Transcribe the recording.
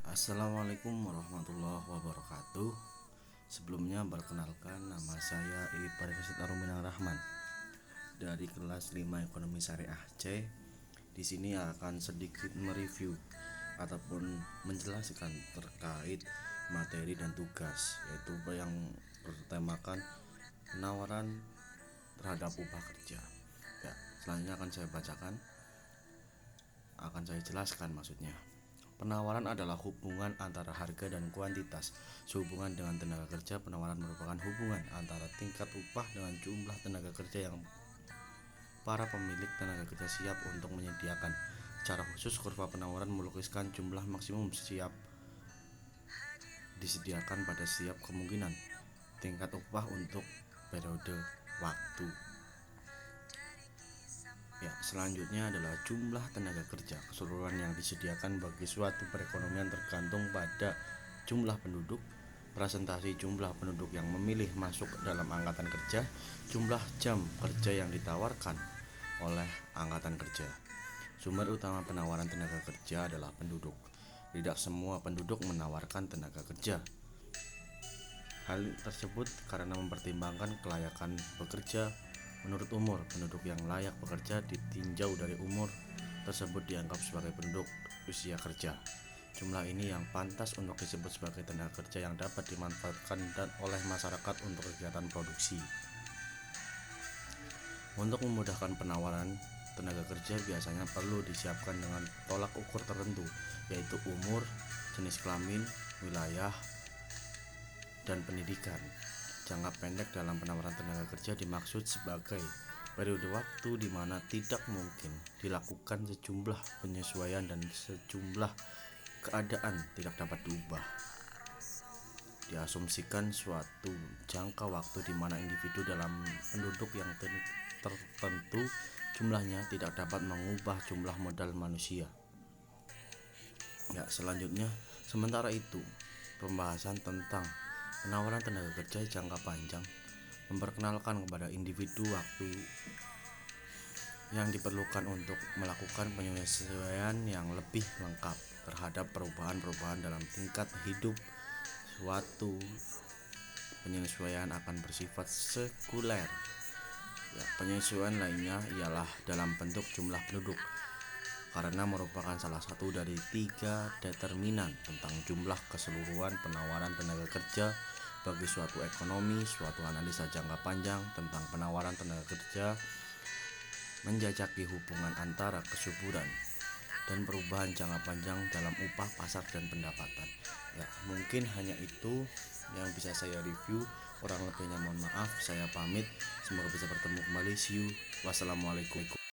Assalamualaikum warahmatullahi wabarakatuh. Sebelumnya perkenalkan, nama saya Ibarat Aruminang Rahman dari kelas 5 Ekonomi Syariah C. Di sini akan sedikit mereview ataupun menjelaskan terkait materi dan tugas, yaitu yang bertemakan penawaran terhadap upah kerja. Ya, selanjutnya akan saya jelaskan maksudnya. Penawaran adalah hubungan antara harga dan kuantitas. Sehubungan dengan tenaga kerja, penawaran merupakan hubungan antara tingkat upah dengan jumlah tenaga kerja yang para pemilik tenaga kerja siap untuk menyediakan. Secara khusus, kurva penawaran melukiskan jumlah maksimum siap disediakan pada setiap kemungkinan tingkat upah untuk periode waktu. Ya, selanjutnya adalah jumlah tenaga kerja. Keseluruhan yang disediakan bagi suatu perekonomian tergantung pada jumlah penduduk, presentasi jumlah penduduk yang memilih masuk dalam angkatan kerja, jumlah jam kerja yang ditawarkan oleh angkatan kerja. Sumber utama penawaran tenaga kerja adalah penduduk. Tidak semua penduduk menawarkan tenaga kerja. Hal tersebut karena mempertimbangkan kelayakan bekerja menurut umur. Penduduk yang layak bekerja ditinjau dari umur tersebut dianggap sebagai penduduk usia kerja. Jumlah ini yang pantas untuk disebut sebagai tenaga kerja yang dapat dimanfaatkan oleh masyarakat untuk kegiatan produksi. Untuk memudahkan penawaran tenaga kerja biasanya perlu disiapkan dengan tolak ukur tertentu, yaitu umur, jenis kelamin, wilayah, dan pendidikan. Jangka pendek dalam penawaran tenaga kerja dimaksud sebagai periode waktu di mana tidak mungkin dilakukan sejumlah penyesuaian dan sejumlah keadaan tidak dapat diubah. Diasumsikan suatu jangka waktu di mana individu dalam penduduk yang tertentu jumlahnya tidak dapat mengubah jumlah modal manusia. Ya, selanjutnya, sementara itu, pembahasan tentang penawaran tenaga kerja jangka panjang memperkenalkan kepada individu waktu yang diperlukan untuk melakukan penyesuaian yang lebih lengkap terhadap perubahan-perubahan dalam tingkat hidup. Suatu penyesuaian akan bersifat sekuler. Ya, penyesuaian lainnya ialah dalam bentuk jumlah penduduk, karena merupakan salah satu dari 3 determinan tentang jumlah keseluruhan penawaran tenaga kerja bagi suatu ekonomi. Suatu analisa jangka panjang tentang penawaran tenaga kerja menjajaki hubungan antara kesuburan dan perubahan jangka panjang dalam upah pasar dan pendapatan. Ya, mungkin hanya itu yang bisa saya review. Kurang lebihnya mohon maaf, saya pamit. Semoga bisa bertemu kembali. See you. Wassalamualaikum.